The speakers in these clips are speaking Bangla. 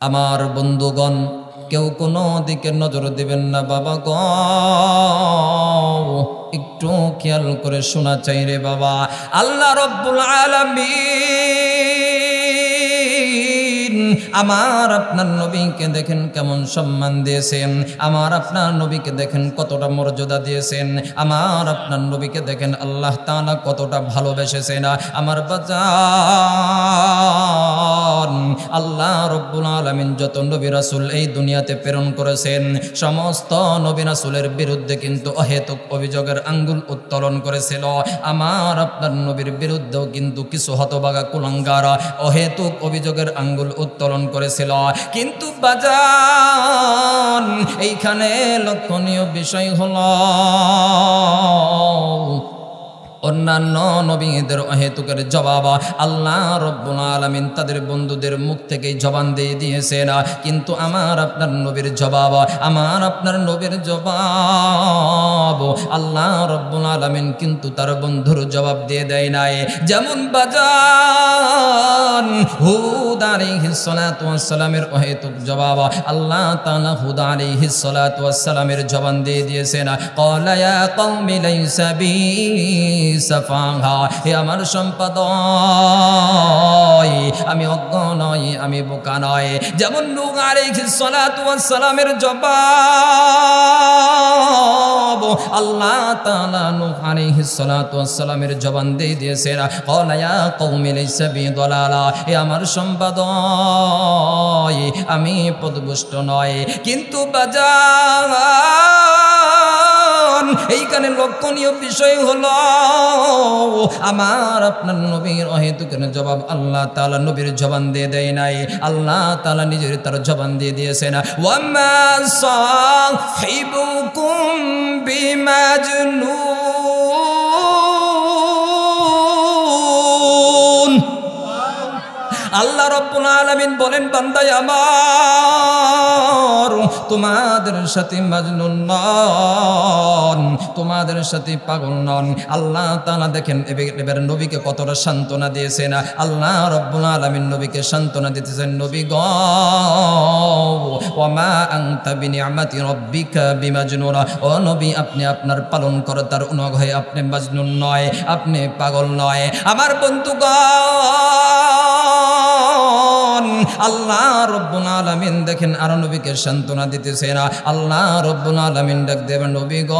আমার বন্ধুগণ, কেউ কোনো দিকে নজর দিবেন না বাবা গো, একটু খেয়াল করে শোনা চাই রে বাবা। আল্লাহ রব্বুল আলামিন আমার আপনার নবীকে দেখেন কেমন সম্মান দিয়েছেন, আমার আপনার নবীকে দেখেন কতটা মর্যাদা দিয়েছেন, আমার আপনার নবীকে দেখেন আল্লাহ তাআলা কতটা ভালোবেসেছেন। আমার বাজার আল্লাহ রব্বুল আলামিন যত নবী রাসূল এই দুনিয়াতে প্রেরণ করেছেন, সমস্ত নবী রাসূলের বিরুদ্ধে কিন্তু অহেতুক অভিযোগের আঙ্গুল উত্তোলন করেছিল। আমার আপনার নবীর বিরুদ্ধেও কিন্তু কিছু হতভাগা কুলাঙ্গার অহেতুক অভিযোগের আঙ্গুল উত্তোলন করেছিল। কিন্তু বাজার এইখানে লক্ষণীয় বিষয় হলো অন্যান্য নবীদের অহেতুকের জবাব আল্লাহ রব্বুল আলামিন তাদের বন্ধুদের মুখ থেকেই জবান দিয়ে দিয়েছেন, কিন্তু আমার আপনার নবীর জবাব, আমার আপনার নবীর জবাব আল্লাহ রব্বুল আলামিন কিন্তু তার বন্ধুর জবাব দিয়ে দেয় নাই। যেমন বাজার হুদ আলাইহিস সালাতু ওয়াস সালামের অহেতুক জবাব আল্লাহ তাআলা হুদ আলাইহিস সালাতু ওয়াস সালামের জবান দিয়ে দিয়েছেন, ক্বালা ইয়া কওমি লাইসা বি সাফাহা, হে আমার সম্পাদক আমি অজ্ঞ নই, আমি বোকা নয়। যেমন নূহ আলাইহিস সালাতু ওয়াস সালামের জবাব আল্লাহ তাআলা নূহ আলাইহিস সালাতু ওয়াস সালামের জবান দিয়ে দিয়েছেন, ক্বালা ইয়া কওমি লাইসা বি দালালা, হে আমার সম্পাদক আমি পথভ্রষ্ট নয়। কিন্তু বাজার এইখানে লক্ষণীয় বিষয় হলো আমার আপনার নবীর অহেতুকের জবাব আল্লাহ তাআলা নবীর জবান দিয়ে দেয় নাই, আল্লাহ তাআলা নিজের তার জবান দিয়ে দিয়েছেন। ওয়া মা সাহিবুকুম বিমাজনুন। আল্লাহ রব্বুল আলামিন বলেন, বান্দায় আমার তোমাদের সাথে মাজনুন নন, তোমাদের সাথে পাগল নন। আল্লাহ তাআলা দেখেন এবার নবীকে কতটা সান্ত্বনা দিয়েছেন। আল্লাহ রব্বুল আলামিন নবীকে সান্ত্বনা দিতেছেন, নবী গো ওয়া মা আনতা বিনিআমাতি রাব্বিকা বিমাজনুন, ও নবী আপনি আপনার পালন কর্তার অনুগ্রহে আপনি মাজনুন নয়, আপনি পাগল নয়। আমার বন্ধুগণ আল্লাহ রব্বুল আলামিন দেখেন আর নবীকে সান্ত্বনা দিতেছেন। আল্লাহ রব্বুল আলামিন ডাক দেবেন, নবী গো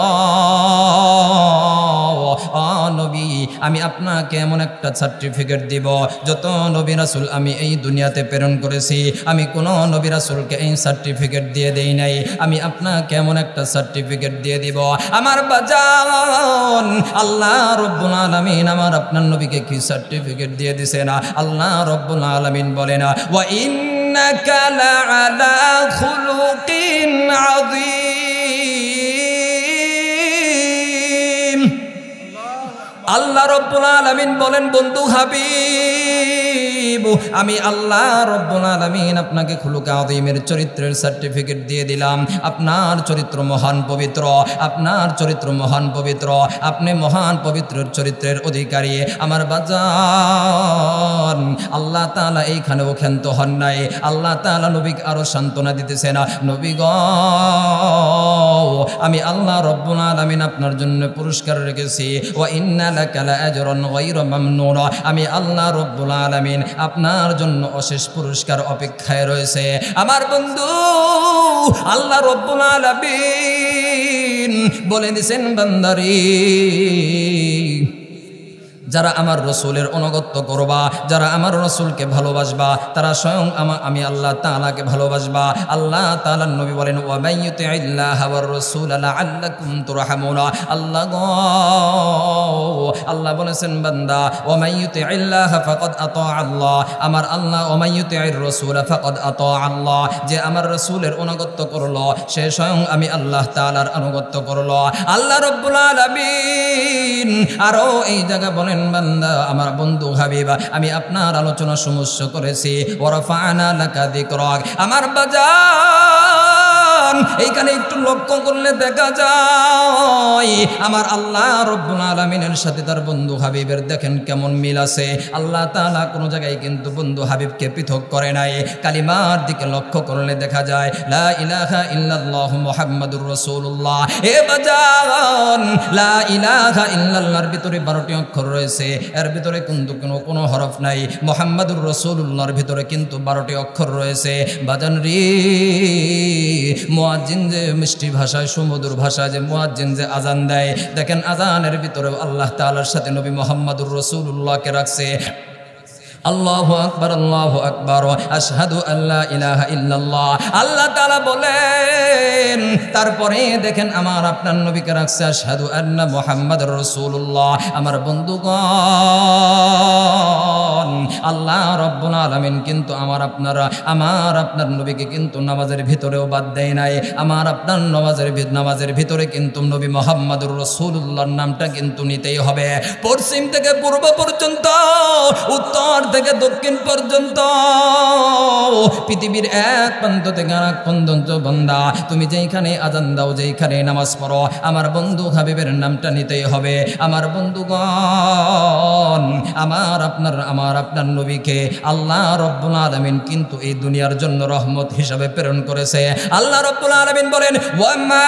নবী আমি আপনাকে এমন একটা সার্টিফিকেট দিব, যত নবী রাসূল আমি এই দুনিয়াতে প্রেরণ করেছি আমি কোনো নবী রাসূলকে এই সার্টিফিকেট দিয়ে দেই নাই, আমি আপনাকে এমন একটা সার্টিফিকেট দিয়ে দিব। আমার বাজান আল্লাহ রব্বুল আলামিন আমার আপনার নবীকে কি সার্টিফিকেট দিয়ে দিছেন? আল্লাহ রব্বুল আলামিন বলেন, ওয়া ইন্নাকা লাআলা খুলুকিন আযীম। আল্লাহ রব্বুল আলামিন বলেন, বন্ধু হাবিব আমি আল্লাহ রব্বুল আলামিন আপনাকে খুলুক আযীমের চরিত্রের সার্টিফিকেট দিয়ে দিলাম। আপনার চরিত্র মহান পবিত্র, আপনার চরিত্র মহান পবিত্র, আপনি মহান পবিত্র চরিত্রের অধিকারী। আমার বাজান আল্লাহ তাআলা এইখানেও ক্ষান্ত হন নাই, আল্লাহ তাআলা নবীকে আরো সান্ত্বনা দিতেছেন, নবী গো আমি আল্লাহ রব্বুল আলামিন আপনার জন্য পুরস্কার রেখেছি, ওয়া ইন্না লাকা লাআজরান গায়রা মামনুন, আমি আল্লাহ রব্বুল আলামিন আপনার জন্য অশেষ পুরস্কার অপেক্ষায় রয়েছে। আমার বন্ধু আল্লাহ রব্বুল আলামিন বলে দিয়েছেন, বান্দারে যারা আমার রসুলের অনুগত্য করবা, যারা আমার রসুলকে ভালোবাসবা, তারা স্বয়ং আমি আল্লাহ তাআলাকে ভালোবাসবা। আল্লাহ তাআলার নবী বলেন, ওয়া মান ইউতিইল্লাহা ওয়ার রাসূল লাআল্লাকুম তুরহামুন। আল্লাহ বলেছেন, বান্দা ওয়া মান ইউতিইল্লাহা ফাকাদ আতা আল্লাহ, আমার আল্লাহ ওয়া মান ইউতিইর রাসূল ফাকাদ আতা আল্লাহ, যে আমার রসুলের অনুগত্য করলো সে স্বয়ং আমি আল্লাহ তাআলার অনুগত্য করলো। আল্লাহ রাব্বুল আলামিন আরো এই জায়গা বলেন, বান্দা আমার বন্ধু হাবিব আমি আপনার আলোচনা সমস্যা করেছি, ওয়া রাফা'না লাকা যিকরাক। আমার বাজার এইখানে একটু লক্ষ্য করলে দেখা যায় আমার আল্লাহ রব্বুল আলামিনের সাথে তার বন্ধু হাবিবের দেখেন কেমন মিল আছে। আল্লাহ তাআলা কোনো জায়গায় কিন্তু বন্ধু হাবিবকে পৃথক করে নাই। কালিমার দিকে লক্ষ্য করলে দেখা যায় লা ইলাহা ইল্লাল্লাহ মুহাম্মাদুর রাসূলুল্লাহ। এ বাজান, লা ইলাহা ইল্লাল্লাহর ভিতরে 12টি অক্ষর রয়েছে, এর ভিতরে কিন্তু কোনো হরফ নাই। মুহাম্মাদুর রাসূলুল্লাহর ভিতরে কিন্তু 12টি অক্ষর রয়েছে। বাজান রে, মুয়াজ্জিন যে মিষ্টি ভাষায় সুমধুর ভাষায় যে মুয়াজ্জিন যে আজান দেয়, দেখেন আজানের ভিতরে আল্লাহ তাআলার সাথে নবী মুহাম্মাদুর রাসূলুল্লাহকে রাখছে। আল্লাহু আকবার, আল্লাহু আকবার, আশহাদু আল্লা ইলাহা ইল্লাল্লাহ। আল্লাহ তাআলা বলেন তারপরে দেখেন আমার আপনার নবীকে রাখছে আশহাদু আন্না মুহাম্মাদুর রাসূলুল্লাহ। আমার বন্ধুগণ, আল্লাহ রাব্বুল আলামিন কিন্তু আমার আপনার নবীকে কিন্তু নামাজের ভিতরেও বাদ দেয় নাই। আমার আপনার নামাজের ভিতরে কিন্তু নবী মুহাম্মাদুর রাসূলুল্লাহর নামটা কিন্তু নিতেই হবে। পশ্চিম থেকে পূর্ব পর্যন্ত, উত্তর থেকে দক্ষিণ পর্যন্ত, পৃথিবীর এক প্রান্ত থেকে আরেক পর্যন্ত বান্দা তুমি যেইখানে আজান দাও, যেইখানে নামাজ পড়ো, আমার বন্ধু হাবিবের নামটা নিতেই হবে। আমার বন্ধুগণ, আমার আপনার নবীকে আল্লাহ রব্বুল আলামিন কিন্তু এই দুনিয়ার জন্য রহমত হিসাবে প্রেরণ করেছে। আল্লাহ রব্বুল আলামিন বলেন ওয়ামা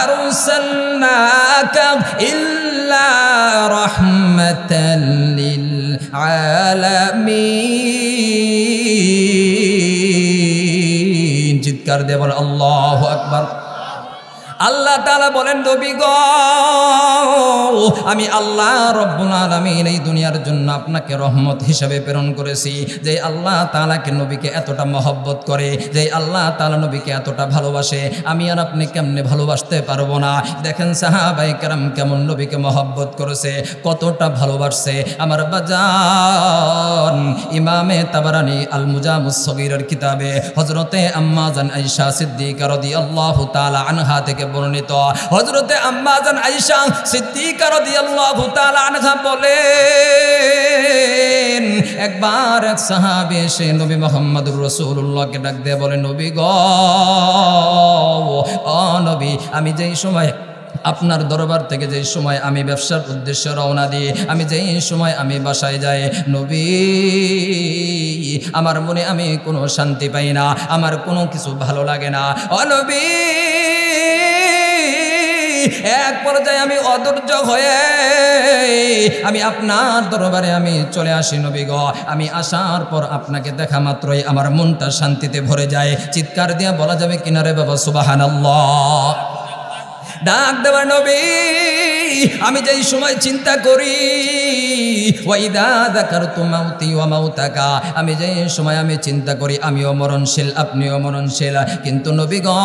আরসালনাকা ইল্লা রাহমাতাল লিল আলামিন। চিৎকার দিয়ে বলেন আল্লাহু আকবার। আল্লাহ তাআলা বলেন নবী গো, আমি আল্লাহ রব্বুল আলামিন এই দুনিয়ার জন্য আপনাকে রহমত হিসাবে প্রেরণ করেছি। যে আল্লাহ তাআলাকে নবীকে এতটা মহব্বত করে, যে আল্লাহ তাআলা নবীকে এতটা ভালোবাসে, আমি আর আপনি কেমনে ভালোবাসতে পারবো না? দেখেন সাহাবায়ে কেরাম কেমন নবীকে মহব্বত করেছে, কতটা ভালোবাসছে। আমার বাজান ইমামে তাবারানী আল মুজামুস সগীরের কিতাবে হযরতে আম্মা জান আয়েশা সিদ্দিকা রাদিয়াল্লাহু তাআলা আনহা থেকে বর্ণিত, হযরতে আম্মা জান আয়েশা সিদ্দিকা রাদিয়াল্লাহু তাআলা আনহা বলেন একবার এক সাহাবী এসে নবী মুহাম্মদুর রাসূলুল্লাহকে ডাক দিয়ে বলে নবী গো, ও নবী, আমি যেই সময় আপনার দরবার থেকে যেই সময় আমি ব্যবসার উদ্দেশ্যে রওনা দিই, আমি যেই সময় আমি বাসায় যাই নবী, আমার মনে আমি কোনো শান্তি পাই না, আমার কোনো কিছু ভালো লাগে না। ও নবী, এক পর্যায়ে আমি অধৈর্য হয়ে আমি আপনার দরবারে আমি চলে আসি নবী গো। আমি আসার পর আপনাকে দেখা মাত্রই আমার মনটা শান্তিতে ভরে যায়। চিৎকার দিয়ে বলা যাবে কিনারে বাবা সুবহানাল্লাহ। ডাক দেওয়া নবী, আমি যেই সময় চিন্তা করি ওয়াইদা যাকারতু মাউতি ওয়া মাউতাকা, আমি যেই সময় আমি চিন্তা করি আমিও মরণশীল, আপনিও মরণশীল, কিন্তু নবী গো,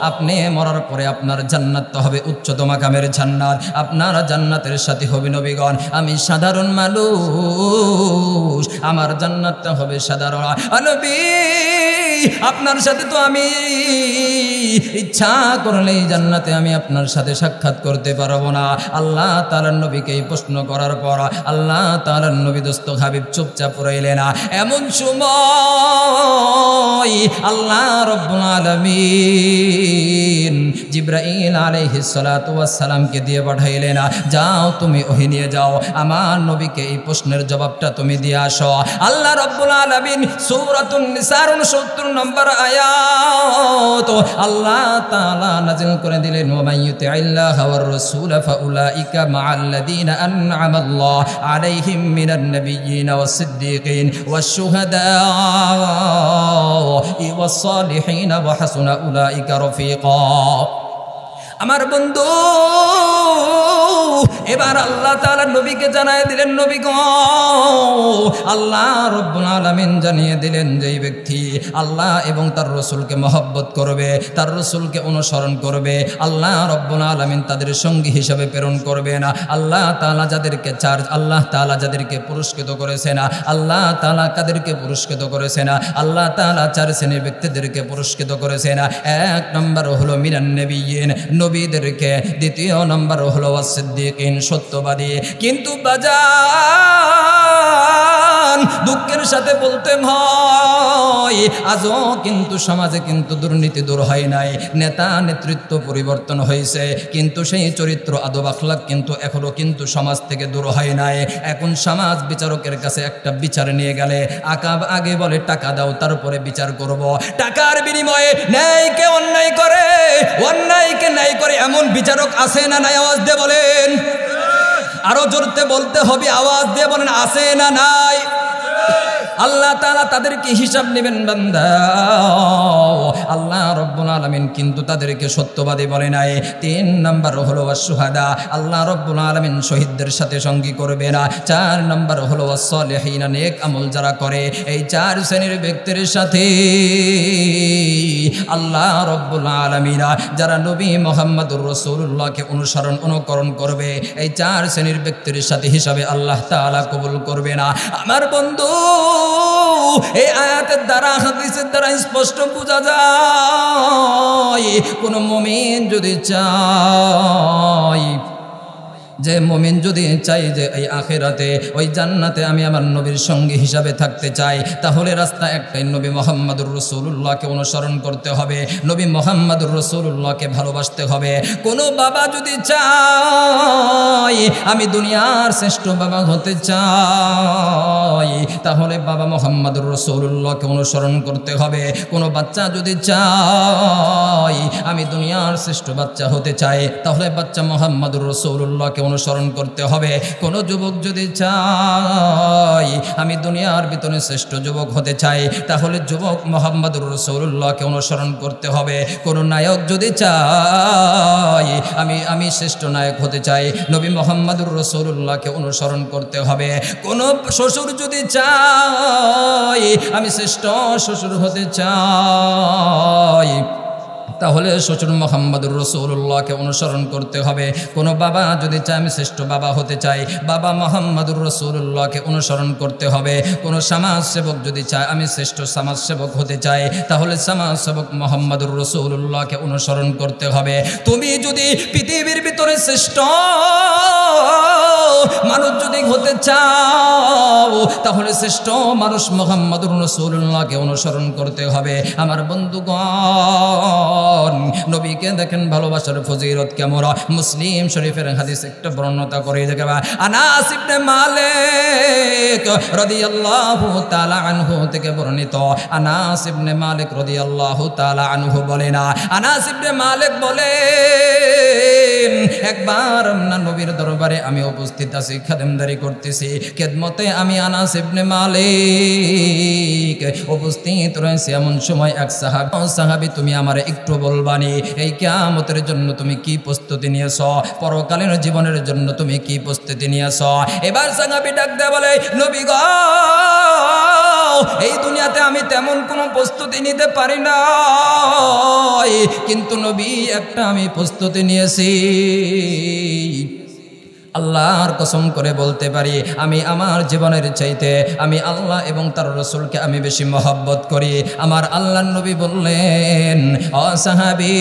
আপনি মরার পরে আপনার জান্নাত তো হবে উচ্চতম মাকামের জান্নাত, আপনার জান্নাতের সাথে হবে নবীগণ। আমি সাধারণ মানুষ, আমার জান্নাতটা হবে সাধারণ। নবী, আপনার সাথে তো আমি ইচ্ছা করলেই জান্নাতে আমি আপনার সাথে সাক্ষাৎ করতে পারবো না। আল্লাহ তাআলার নবীকে এই প্রশ্ন করার পর আল্লাহ তাআলার নবী দোস্ত হাবিব চুপচাপ রইলেন না। এমন সময় আল্লাহ রব্বুল আলামিন জিবরাইল আলাইহিস সালাতু ওয়াস সালামকে দিয়ে পাঠাইলেন, যাও তুমি ওহী নিয়ে যাও, আমার নবীকে এই প্রশ্নের জবাবটা তুমি দিয়ে আসো। আল্লাহ রব্বুল আলামিন সূরাতুন নিসার 69 নম্বর আয়াত আল্লাহ তাআলা নাযিল করে দিলেন, ওয়া মাইয়ুতিইল্লাহা ওয়ার রাসূল ফাউলাইকা মাআল্লাযীনা আন'আমাল্লাহু আলাইহিম মিনান নাবিয়্যিনা ওয়াস সিদ্দীকিন ওয়াশ শুহাদা'i ওয়াস সালিহিন ওয়া হাসুনা উলাইকা রাফীকা। আমার বন্ধু, এবার আল্লাহ তাআলা নবীকে জানায় দিলেন নবী গো, আল্লাহ রব্বুল আলামিন জানিয়ে দিলেন যেই ব্যক্তি আল্লাহ এবং তার রাসূলকে মহব্বত করবে, তার রাসূলকে অনুসরণ করবে, আল্লাহ রব্বুল আলামিন তাদের সঙ্গী হিসাবে প্রেরণ করবে না। আল্লাহ তাআলা যাদেরকে পুরস্কৃত করেছেন, আল্লাহ তাআলা কাদেরকে পুরস্কৃত করেছেন, আল্লাহ তাআলা 4 শ্রেণীর ব্যক্তিদেরকে পুরস্কৃত করেছেন। এক নম্বর হলো মিনান নবিয়্যিন, নবীদেরকে। দ্বিতীয় নম্বর হলো ওয়াস সিদ্দীকিন, সত্যবাদী। কিন্তু বাজার দুঃখের সাথে বলতে হয় আজও কিন্তু সমাজে কিন্তু দুর্নীতি দূর হয় নাই, নেতা নেতৃত্ব পরিবর্তন হয়েছে, কিন্তু সেই চরিত্র আদব আখলাক কিন্তু এখনো কিন্তু সমাজ থেকে দূর হয় নাই। এখন সমাজ বিচারকের কাছে একটা বিচার নিয়ে গেলে আগে বলে টাকা দাও তারপরে বিচার করব। টাকার বিনিময়ে ন্যায়কে অন্যায় করে, অন্যায়কে ন্যায় করে এমন বিচারক আছে না নাই? আওয়াজ দিয়ে বলেন, আরো জোরতে বলতে হবে, আওয়াজ দিয়ে বলেন আছে না নাই? আল্লাহ তাআলা তাদেরকে হিসাব নেবেন বান্দা। আল্লাহ রব্বুল আলামিন কিন্তু তাদেরকে সত্যবাদী বলে নাই। 3 নাম্বার হলো আশ-শুহাদা, আল্লাহ রব্বুল আলামিন শহীদদের সাথে সঙ্গী করবে না। 4 নাম্বার হলো আস-সালিহিন, নেক আমল যারা করে। এই 4 শ্রেণীর ব্যক্তির সাথে আল্লাহ রব্বুল আলামিন যারা নবী মুহাম্মদুর রাসূলুল্লাহকে অনুকরণ করবে, এই 4 শ্রেণীর ব্যক্তির সাথে হিসাবে আল্লাহ তাআলা কবুল করবে না। আমার বন্ধু, এই আয়াতের দ্বারা, হাদিসের দ্বারা স্পষ্ট বোঝা যায় কোন মুমিন যদি চায়, যে মুমিন যদি চাই যে এই আখিরাতে ওই জান্নাতে আমি আমার নবীর সঙ্গে হিসাবে থাকতে চাই, তাহলে রাস্তা একটাই, নবী মুহাম্মদুর রাসূলুল্লাহকে অনুসরণ করতে হবে, নবী মুহাম্মদুর রাসূলুল্লাহকে ভালোবাসতে হবে। কোনো বাবা যদি চাই আমি দুনিয়ার শ্রেষ্ঠ বাবা হতে চাই, তাহলে বাবা মুহাম্মদুর রাসূলুল্লাহকে অনুসরণ করতে হবে। কোনো বাচ্চা যদি চাই আমি দুনিয়ার শ্রেষ্ঠ বাচ্চা হতে চাই, তাহলে বাচ্চা মুহাম্মদুর রাসূলুল্লাহকে অনুসরণ করতে হবে। কোন যুবক যদি চাই আমি দুনিয়ার ভিতরে শ্রেষ্ঠ যুবক হতে চাই, তাহলে যুবক মুহাম্মদুর রাসূলুল্লাহকে অনুসরণ করতে হবে। কোন নায়ক যদি চাই আমি শ্রেষ্ঠ নায়ক হতে চাই, নবী মুহাম্মদুর রাসূলুল্লাহকে অনুসরণ করতে হবে। কোন শ্বশুর যদি চাই আমি শ্রেষ্ঠ শ্বশুর হতে চাই, তাহলে শ্বশুর মুহাম্মদুর রাসূলুল্লাহকে অনুসরণ করতে হবে। কোনো বাবা যদি চায় আমি শ্রেষ্ঠ বাবা হতে চাই, বাবা মুহাম্মদুর রাসূলুল্লাহকে অনুসরণ করতে হবে। কোনো সমাজ সেবক যদি চায় আমি শ্রেষ্ঠ সমাজ সেবক হতে চাই, তাহলে সমাজ সেবক মুহাম্মদুর রাসূলুল্লাহকে অনুসরণ করতে হবে। তুমি যদি পৃথিবীর ভিতরে শ্রেষ্ঠ মানুষ যদি হতে চাও, তাহলে শ্রেষ্ঠ মানুষ মুহাম্মদুর রাসূলুল্লাহকে অনুসরণ করতে হবে। আমার বন্ধুগণ, নবীকে দেখেন ভালোবাসার ফজিলত কেমন। মুসলিম শরীফের হাদিস একটা বর্ণনা করে দেখবা, আনাস ইবনে মালিক রাদিয়াল্লাহু তাআলা আনহু থেকে বর্ণিত। আনাস ইবনে মালিক রাদিয়াল্লাহু তাআলা আনহু বলেন, আনাস ইবনে মালিক বলেন একবার না নবীর দরবারে আমি উপস্থিত আছি, খাদেমদারি করতেছি, খেদমতে আমি আনাস ইবনে মালিক উপস্থিত রয়েছে। এমন সময় এক সাহাবী তুমি আমারে একটু বলবানি এই কিয়ামতের জন্য তুমি কি প্রস্তুতি নিয়েছ, পরকালীন জীবনের জন্য তুমি কি প্রস্তুতি নিয়েছ? এবার সাহাবী ডাক দেয়া বলে, নবী গো, এই দুনিয়াতে আমি তেমন কোনো প্রস্তুতি নিতে পারি না, কিন্তু নবী একটা আমি প্রস্তুতি নিয়েছি। আল্লাহর কসম করে বলতে পারি আমি আমার জীবনের চাইতে আমি আল্লাহ এবং তার রাসূলকে আমি বেশি মহব্বত করি। আমার আল্লাহর নবী বললেন, ও সাহাবী,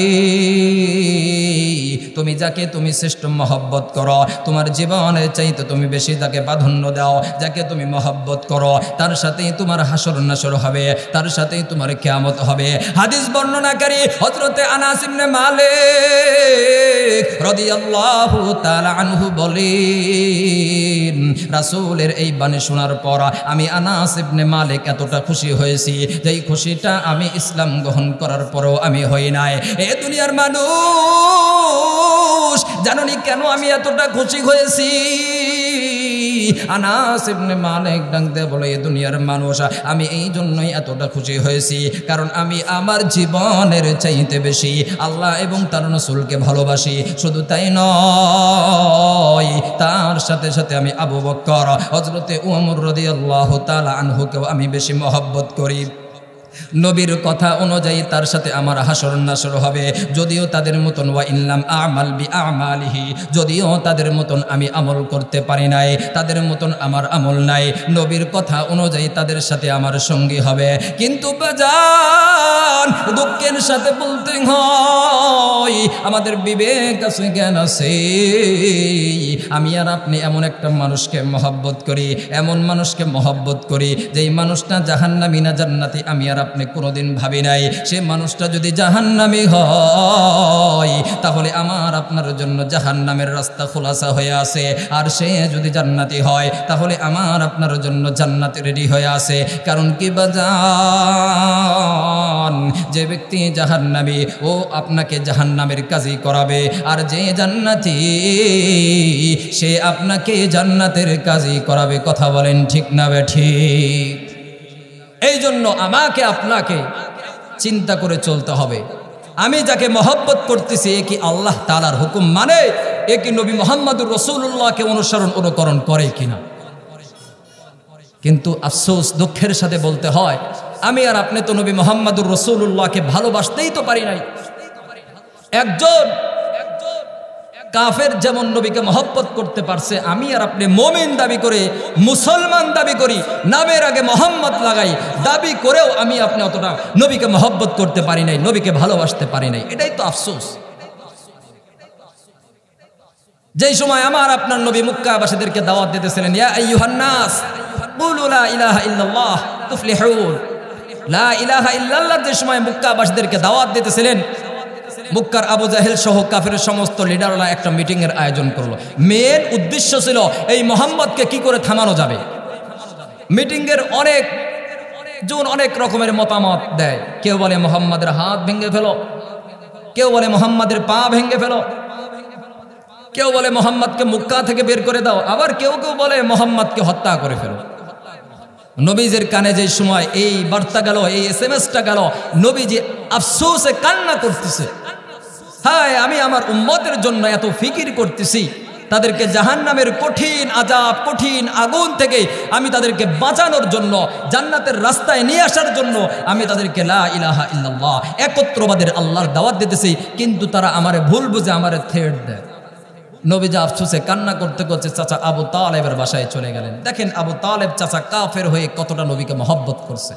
তুমি যাকে তুমি শ্রেষ্ঠ মহব্বত করো, তোমার জীবনের চাইতে তুমি বেশি যাকে প্রাধান্য দাও, যাকে তুমি মহব্বত করো, তার সাথেই তোমার হাসর নাসর হবে, তার সাথেই তোমার কিয়ামত হবে। হাদিস বর্ণনাকারী হযরতে আনাস ইবনে মালিক রাদিয়াল্লাহু তাআলা আনহু বলেন, রাসূলের এই বাণী শোনার পর আমি আনাস ইবনে মালিক এতটা খুশি হয়েছি, যেই খুশিটা আমি ইসলাম গ্রহণ করার পরও আমি হই নাই। এ দুনিয়ার মানুষ জানোনি কেন আমি এতটা খুশি হয়েছি? আনাস ইবনে মালিক ডাক দিয়ে বলে, এ দুনিয়ার মানুষ আমি এই জন্যই এতটা খুশি হয়েছি, কারণ আমি আমার জীবনের চাইতে বেশি আল্লাহ এবং তার রাসূলকে ভালোবাসি। শুধু তাই নয়, তার সাথে সাথে আমি আবু বকর, হযরতে উমর রাদিয়াল্লাহু তাআলা আনহুকেও আমি বেশি মহব্বত করি। নবীর কথা অনুযায়ী তার সাথে আমার হাসর নাসর হবে। যদিও তাদের মতন ওয়া ইল্লাম আমাল বি আমালিহি, যদিও তাদের মতন আমি আমল করতে পারি নাই, তাদের মতন আমার আমল নাই, নবীর কথা অনুযায়ী তাদের সাথে আমার সঙ্গী হবে। কিন্তু বাজান দুঃখের সাথে বলতে হয়, আমাদের বিবেক আছে, জ্ঞান আছে, আমি আর আপনি এমন একটা মানুষকে মহব্বত করি, এমন মানুষকে মহব্বত করি যেই মানুষটা জাহান্নামী না জান্নাতি আমি আর আপনি কোনোদিন ভাবি নাই। সে মানুষটা যদি জাহান্নামী হয় তাহলে আমার আপনার জন্য জাহান্নামের রাস্তা খোলাসা হয়ে আছে, আর সে যদি জান্নাতি হয় তাহলে আমার আপনার জন্য জান্নাত রেডি হয়ে আছে। কারণ কি বাজান, যে ব্যক্তি জাহান্নামী ও আপনাকে জাহান্নামের কাজই করাবে, আর যে জান্নাতি সে আপনাকে জান্নাতের কাজই করাবে। কথা বলেন ঠিক না বেঠিক? এই জন্য আমাকে আপনাকে চিন্তা করে চলতে হবে, আমি যাকে মহব্বত করতেছি এ কি আল্লাহ তাআলার হুকুম মানে, এ কি নবী মুহাম্মদুর রাসূলুল্লাহকে অনুকরণ করে কিনা। কিন্তু আফসোস, দুঃখের সাথে বলতে হয়, আমি আর আপনি তো নবী মুহাম্মদুর রাসূলুল্লাহকে ভালোবাসতেই তো পারি নাই। একজন কাফের যেমন নবীকে মহব্বত করতে পারছে, আমি আর আপনি মুমিন দাবি করে, মুসলমান দাবি করি, নামের আগে মোহাম্মদ লাগাই, দাবি করেও আমি আপনি অতটা নবীকে মহব্বত করতে পারি নাই, নবীকে ভালোবাসতে পারি নাই। এটাই তো আফসোস। যেই সময় আমার আপনার নবী মক্কাবাসীদেরকে দাওয়াত দিতেছিলেন, ইয়া আইয়ুহান নাস কুলু লা ইলাহা ইল্লাল্লাহ তুফলিহুন, লা ইলাহা ইল্লাল্লাহ, যে সময় মক্কাবাসীদেরকে দাওয়াত দিতেছিলেন, মক্কার আবু জাহেল সহ কাফের সমস্ত লিডাররা একটা মিটিং এর আয়োজন করলো। মেন উদ্দেশ্য ছিল এই মোহাম্মদকে কি করে থামানো যাবে। মিটিং এর অনেক রকমের মতামত দেয়। কেউ বলে মোহাম্মদের হাত ভেঙে ফেলো, কেউ বলে মোহাম্মদের পা ভেঙে ফেলো, কেউ বলে মোহাম্মদকে মক্কা থেকে বের করে দাও, আবার কেউ বলে মোহাম্মদকে হত্যা করে ফেলো। নবীজের কানে যে সময় এই বার্তা গেল, এই এসএমএসটা গেল, নবীজি আফসোসে কান্না করতেছে, হায় আমি আমার উম্মতের জন্য এত ফিকির করতেছি, তাদেরকে জাহান্নামের কঠিন আযাব, কঠিন আগুন থেকে আমি তাদেরকে বাঁচানোর জন্য, জান্নাতের রাস্তায় নিয়ে আসার জন্য আমি তাদেরকে লা ইলাহা ইল্লাল্লাহ, একত্রবাদের আল্লাহর দাওয়াত দিতেছি, কিন্তু তারা আমারে ভুল বুঝে আমারে থ্রেট দেয়। নবীজি আফসোসে কান্না করতে করতে চাচা আবু তালেবের বাসায় চলে গেলেন। দেখেন আবু তালেব চাচা কাফের হয়ে কতটা নবীকে মহব্বত করছে।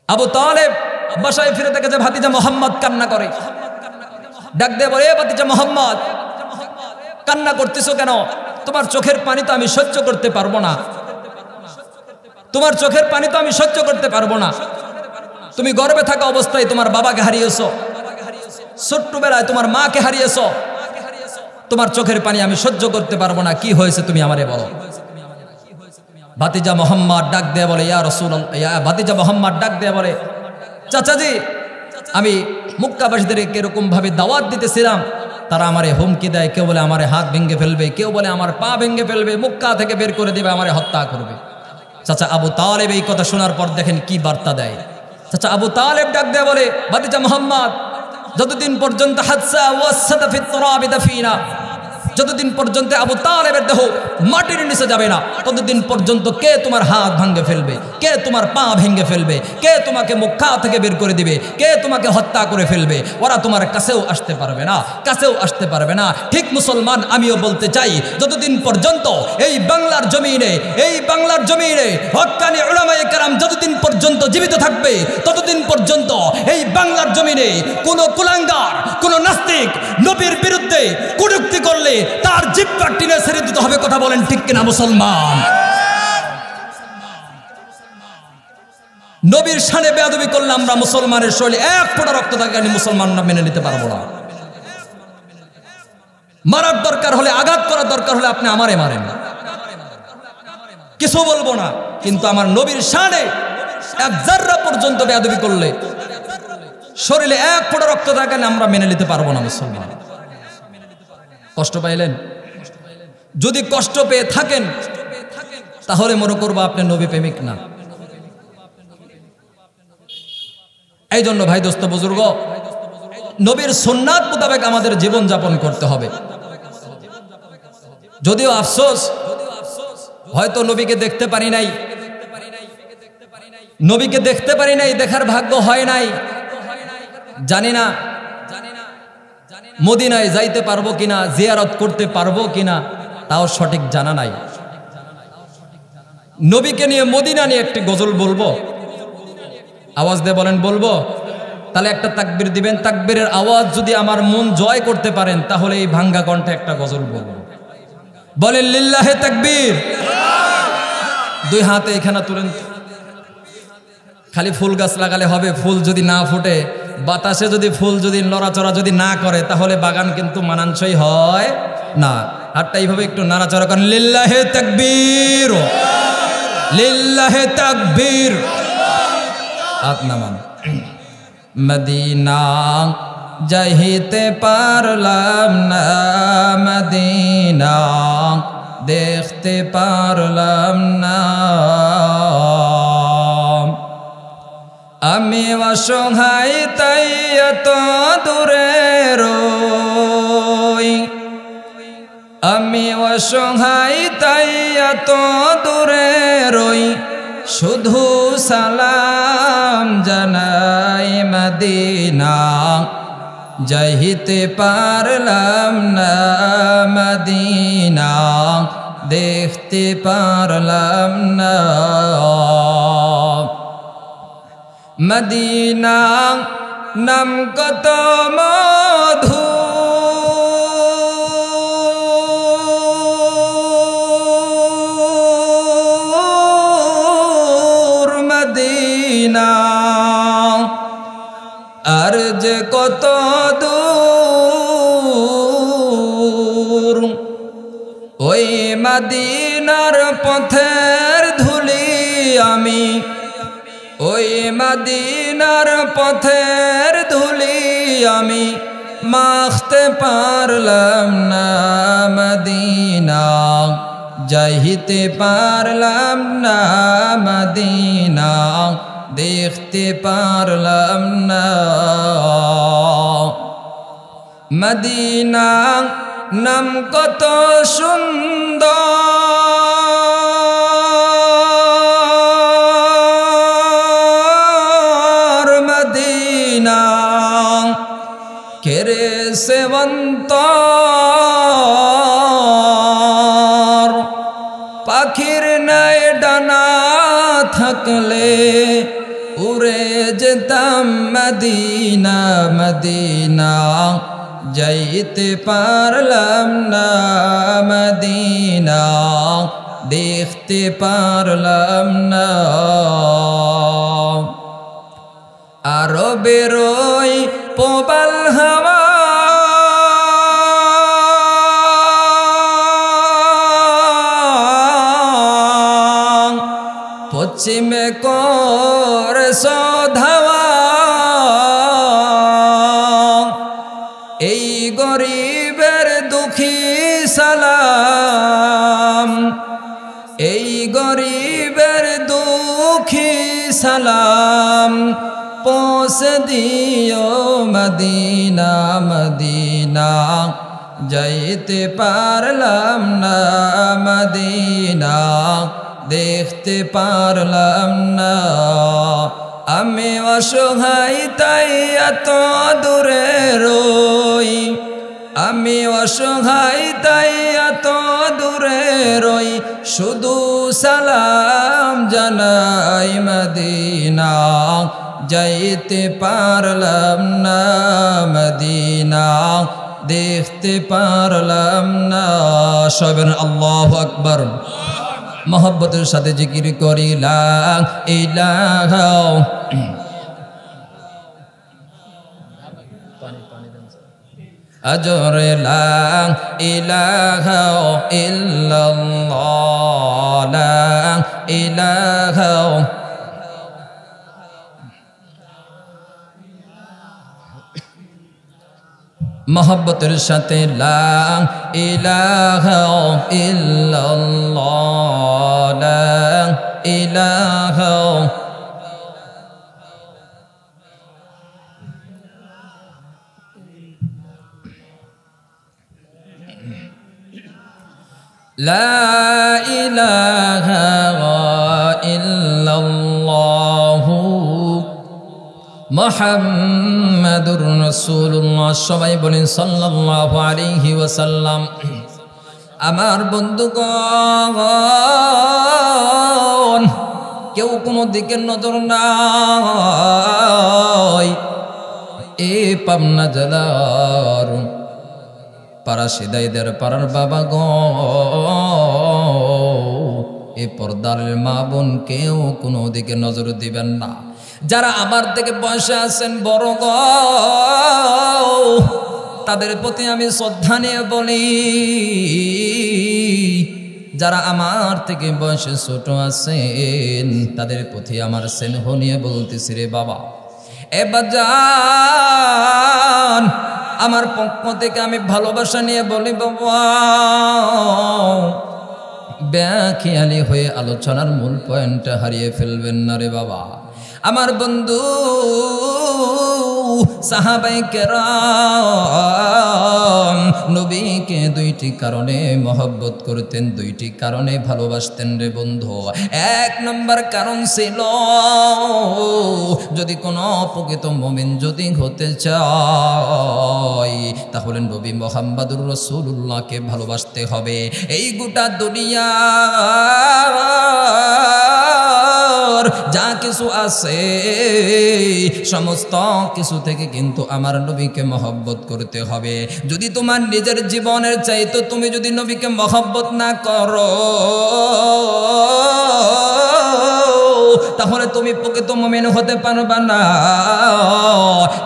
আবু তালেব বাসায় ফিরে দেখে যে ভাতিজা মোহাম্মদ কান্না করে, ডাক দিয়ে বলে, এ ভাতিজা মোহাম্মদ, কান্না করতেছো কেন? তোমার চোখের পানি তো আমি সহ্য করতে পারবো না, তোমার চোখের পানি তো আমি সহ্য করতে পারবো না। তুমি গর্ভে থাকা অবস্থায় তোমার বাবাকে হারিয়েছো, ছোট্টবেলায় তোমার মাকে হারিয়েছো, তোমার চোখের পানি আমি সহ্য করতে পারবো না, কি হয়েছে তুমি আমারে বলো। ভাতিজা মোহাম্মদ ডাক দিয়ে বলে, ইয়া রাসূলুল্লাহ, ভাতিজা মোহাম্মদ ডাক দিয়ে বলে, চাচাজি আমি মক্কাবাসীদেরকে এরকম ভাবে দাওয়াত দিতেছিলাম, তারা আমারে হুমকি দেয়, কেউ বলে আমারে হাত ভেঙে ফেলবে, কেউ বলে আমার পা ভেঙে ফেলবে, মক্কা থেকে বের করে দেবে, আমারে হত্যা করবে। চাচা আবু তালেব এই কথা শোনার পর দেখেন কি বার্তা দেয়। চাচা আবু তালেব ডাক দিয়ে বলে, ভাতিজা মোহাম্মদ, যতদিন পর্যন্ত হাদসা ওয়াসাদা ফিত তুরাবি দাফিনা, যতদিন পর্যন্ত আবু তালেবের দেহ মাটির নিচে যাবে না, ততদিন পর্যন্ত কে তোমার হাত ভাঙে ফেলবে, কে তোমার পা ভেঙে ফেলবে, কে তোমাকে মক্কা থেকে বের করে দিবে, কে তোমাকে হত্যা করে ফেলবে, ওরা তোমার কাছেও আসতে পারবে না, কাছেও আসতে পারবে না। ঠিক মুসলমান আমিও বলতে চাই, যতদিন পর্যন্ত এই বাংলার জমিনে হক্কানি উলামায়ে কেরাম যতদিন পর্যন্ত জীবিত থাকবে, ততদিন পর্যন্ত এই বাংলার জমিনে কোনো কুলাঙ্গার, কোনো নাস্তিক নবীর বিরুদ্ধে কটূক্তি করলে তার জিহ্বা টিনে ছেড়ে দিতে হবে। কথা বলেন ঠিক কিনা মুসলমান? নবীর শানে বেয়াদবি করলে আমরা মুসলমানের শরীরে এক ফোঁটা রক্ত থাকে মুসলমানরা মেনে নিতে পারবো না। মারার দরকার হলে, আঘাত করার দরকার হলে আপনি আমারে মারেন, কিছু বলবো না, কিন্তু আমার নবীর শানে এক জাররা পর্যন্ত বেয়াদবি করলে শরীরে এক ফোঁটা রক্ত থাকে আমরা মেনে নিতে পারবো না মুসলমান। কষ্ট পাইলেন? যদি কষ্ট পেয়ে থাকেন তাহলে মনে করবো আপনি নবী প্রেমিক না। এই জন্য ভাই দোস্ত বুজুর্গ, নবীর সুন্নাত মোতাবেক আমাদের জীবন যাপন করতে হবে। যদিও আফসোস হয়তো নবীকে দেখতে পারি নাই, নবীকে দেখতে পারি নাই, দেখার ভাগ্য হয় নাই, জানি না মদিনায় যাইতে পারবো কিনা, জিয়ারত করতে পারবো কিনা তাও সঠিক জানা নাই। নবীকে নিয়ে মদিনা নিয়ে একটি গজল বলবো, আওয়াজ দিয়ে বলেন বলবো? তাহলে একটা তাকবীর দিবেন, তাকবীরের আওয়াজ যদি আমার মন জয় করতে পারেন তাহলে এই ভাঙ্গা কণ্ঠে একটা গজল বলবো। বলেন লিল্লাহে তাকবীর। দুই হাতে এখানে তুলেন। খালি ফুল গাছ লাগালে হবে? ফুল যদি না ফুটে, বাতাসে যদি ফুল যদি নড়াচড়া যদি না করে তাহলে বাগান কিন্তু মানানসই হয় না। হাতটা এইভাবে একটু নাড়াচড়া করেন। লিল্লাহে তাকবীর, লিল্লাহে তাকবীর। হাত নামান। মদিনা যাইতে পারলাম না, মদিনা দেখতে পারলাম না, আমি অসহায় তাই এত দূরে রই, আমি অসহায় তাই এত দূরে রই, শুধু সালাম জানাই মদিনা যাইতে পারলাম না, মদিনা দেখতে পারলাম না। মদিনা নাম কত মধু, মদিনা আর যে কত দূর, ওই মদিনার পথের ধুলি আমি, ওই মদিনার পথের ধুলি আমি মাখতে পারলাম না, মদিনা যাইতে পারলাম না, মদিনা দেখতে পারলাম না। মদিনা নাম কত সুন্দর, মদিনা কেরে সেবন্তর, পাখির নাই ডানা থাকলে উড়ে যেতাম মদিনা, মদিনা যাইতে পারলাম না, মদিনা দেখতে পারলাম না। আরো বেরোই প্রবল হাওয়া, পশ্চিমে করে সধাওয়া, এই গরিবের দুঃখী সালাম, এই গরিবের দুঃখী সালাম পৌঁছে দিও মদিনা, মদিনা যাইতে পারলাম না, মদিনা দেখতে পারলাম না। আমি অসহায় তাই এত দূরে রই, আমি অসহায় তাই এত দূরে রই, শুধু সালাম জানাই মদিনা যাইতে পারলাম না, মদিনা দেখতে পারলাম না। সবেন আল্লাহু আকবার। মোহব্বতের সাথে জিকির করি লা ইলাহা, আজরে লা ইলাহা ইল্লাল্লাহ, লা ইলাহা মোহব্বতের সাথে লা ইলাহা ইল্লাল্লাহ, লা ইলাহা لا إله إلا الله মুহাম্মাদুর রাসূলুল্লাহ। সবাই বলেন সাল্লাল্লাহু আলাইহি ওয়াসাল্লাম। আমার বন্ধুগণ, কেউ কোনো দিকে নজর নাই। এ পাবনা জেলার পাড়া সিদাইদের পাড়ার বাবা গো, এ পর্দার মা বোন, কেউ কোনো দিকে নজর দিবেন না। যারা আমার থেকে বয়সে আছেন বড় গো, তাদের প্রতি আমি শ্রদ্ধা নিয়ে বলি, যারা আমার থেকে বয়সে ছোট আছেন তাদের প্রতি আমার স্নেহ নিয়ে বলতেছি, রে বাবা, এ বাজান, আমার পক্ষ থেকে আমি ভালোবাসা নিয়ে বলি, বাবা, বেখেয়ালি হয়ে আলোচনার মূল পয়েন্টটা হারিয়ে ফেলবেন না রে বাবা। আমার বন্ধু সাহাবায়ে কেরাম নবীকে দুইটি কারণে মহব্বত করতেন, দুইটি কারণে ভালোবাসতেন রে বন্ধু। এক নম্বর কারণ ছিল, যদি কোনো প্রকৃত মুমিন যদি হতে চায় তাহলে নবী মুহাম্মদুর রাসূলুল্লাহকে ভালোবাসতে হবে। এই গোটা দুনিয়া যা কিছু আছে সমস্ত কিছু থেকে কিন্তু আমার নবীকে মহব্বত করতে হবে। যদি তোমার নিজের জীবনের চাইতো তুমি যদি নবীকে মহব্বত না করো তাহলে তুমি প্রকৃত মুমিন হতে পারবে না।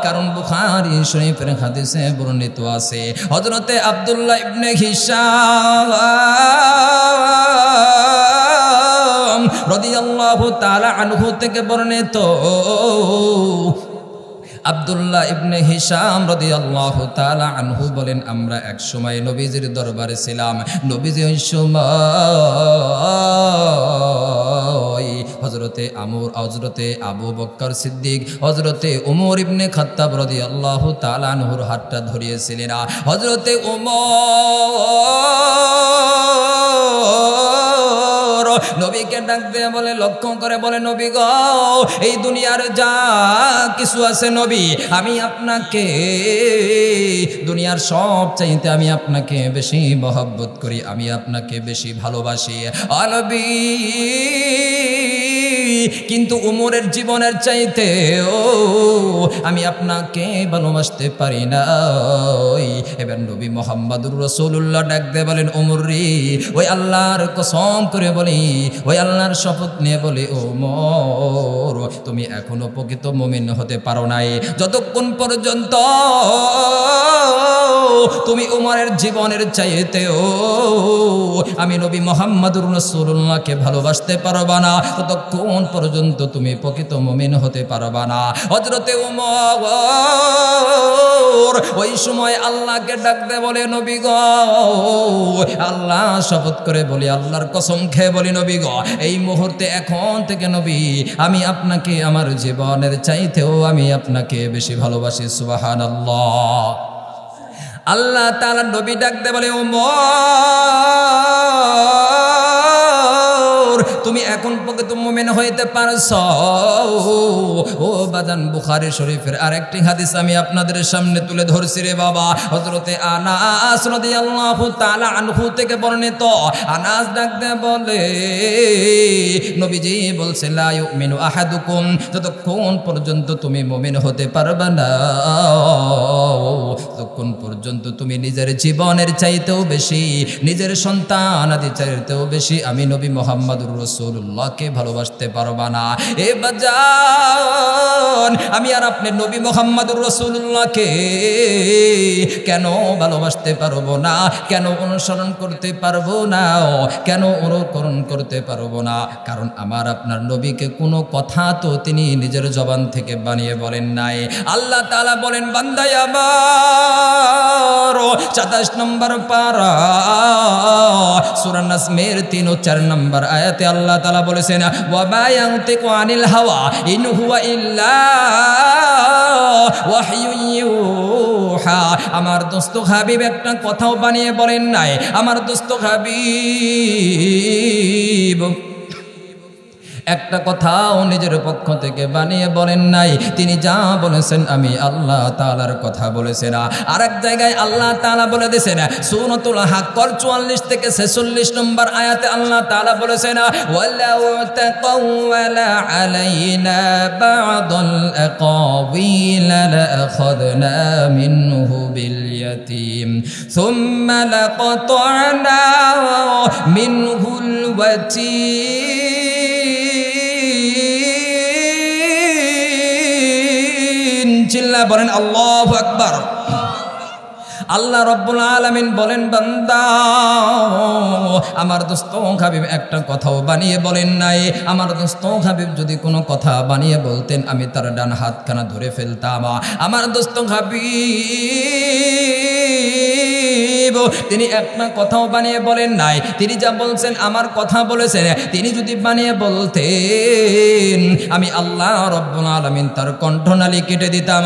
কারণ বুখারী শরীফের হাদিসে বর্ণিত আছে, হযরতে আব্দুল্লাহ ইবনে হিশাম রাদিয়াল্লাহু তাআলা আনহু থেকে বর্ণিত, আব্দুল্লাহ ইবনে হিশাম রাদিয়াল্লাহু তাআলা আনহু বলেন, আমরা এক সময় নবীজির দরবারে ছিলাম। নবীজি ওই সময় হযরতে আবু বকর সিদ্দিক, হযরতে ওমর ইবনে খাত্তাব রাদিয়াল্লাহু তাআলা আনহুর হাতটা ধরিয়েছিলেন। হযরতে ওমর নবীকে ডাক দিয়ে বলে, লক্ষ্য করে বলে, নবী গো, এই দুনিয়ার যা কিছু আছে নবী, আমি আপনাকে দুনিয়ার সব চাইতে আমি আপনাকে বেশি মহব্বত করি, আমি আপনাকে বেশি ভালোবাসি নবী। কিন্তু উমরের জীবনের চাইতে আমি আপনাকে ভালোবাসতে পারি না। এবার নবী মুহাম্মদুর রাসূলুল্লাহ ডাক দিয়ে বলেন, ওমর রে, ওই আল্লাহর কসম করে বলি, ওই আল্লাহর শপথ নিয়ে বলি, ওমর, তুমি এখনো প্রকৃত মুমিন হতে পারো নাই যতক্ষণ পর্যন্ত তুমি উমরের জীবনের চাইতেও আমি নবী মুহাম্মদুর রাসূলুল্লাহকে ভালোবাসতে পারবা না, ততক্ষণ পর্যন্ত তুমি প্রকৃত মুমিন হতে পারবা না। হযরতে ওমর ওই সময় আল্লাহকে ডাক দিয়ে বলে, নবী গো, আল্লাহ শপথ করে বলি, আল্লাহর কসম খেয়ে বলি, নবী গো, এই মুহূর্তে এখন থেকে নবী আমি আপনাকে আমার জীবনের চাইতেও আমি আপনাকে বেশি ভালোবাসি। সুবহানাল্লাহ। আল্লাহ তাআলা নবী ডাক দিয়ে বলে, ওমর, তুমি এখন প্রকৃত মুমিন হইতে পারছো। ও বাজান, বুখারী শরীফের আরেকটি হাদিস আমি আপনাদের সামনে তুলে ধরছি রে বাবা। হযরতে আনাস রাদিয়াল্লাহু তাআলা আনহু থেকে বর্ণিত, আনাস ডাক দিয়ে বলে, নবীজি বলছে, লা ইউমিনু আহাদুকুম, যতক্ষণ পর্যন্ত তুমি মুমিন হতে পারবে না ততক্ষণ পর্যন্ত তুমি নিজের জীবনের চাইতেও বেশি, নিজের সন্তান আদি চাইতেও বেশি আমি নবী মুহাম্মদুর রাসূলুল্লাহকে ভালোবাসতে পারবা না। এ বাজান, আমি আর আপনি নবী মুহাম্মদুর রাসূলুল্লাহকে কেন ভালোবাসতে পারবো না, কেন অনুসরণ করতে পারবো না, কেন অনুকরণ করতে পারবো না? কারণ আমার আপনার নবীকে কোনো কথা তো তিনি নিজের জবান থেকে বানিয়ে বলেন নাই। আল্লাহ তাআলা বলেন, বান্দায় আমার 27 নম্বর পারা সূরা নাজমের 3 ও 4 নম্বর আয়াতে আল্লাহ তাআলা বলেছেন, ওয়া মা ইয়ানতিকু আনিল হাওয়া ইন হুয়া ইল্লা ওয়াহয়ুন ইউহা। আমার দোস্ত হাবিব একটা কথাও বানিয়ে বলেন নাই। আমার দোস্ত হাবিব একটা কথাও নিজের পক্ষ থেকে বানিয়ে বলেন নাই। তিনি যা বলেছেন আমি আল্লাহ তাআলার কথা বলেছেন। আরেক জায়গায় আল্লাহ তাআলা বলে দিয়েছেন সূরাতুল হাক্কর 44 থেকে 46 নম্বর আয়াতে আল্লাহ তাআলা বলেছেন ওয়ালাউ তাকাওয়ালা আলাইনা বা'দাল আকাওয়িল লাআখাযনা মিনহু বিল ইয়াতীম সুম্মা লাকাতা'না মিনহুল ওয়াতীন। চিল্লা বলেন আল্লাহু আকবার। আল্লাহ রব্বুল আলামিন বলেন বান্দা আমার দোস্ত হাবিব একটা কথাও বানিয়ে বলেন নাই। আমার দোস্ত হাবিব যদি কোনো কথা বানিয়ে বলতেন আমি তার ডান হাতখানা ধরে ফেলতাম। আমার দোস্ত হাবিব তিনি একটা কথাও বানিয়ে বলেন নাই। তিনি যা বলছেন আমার কথা বলেছেন। তিনি যদি বানিয়ে বলতেন আমি আল্লাহ রব্বুল আলামিন তার কণ্ঠনালী কেটে দিতাম।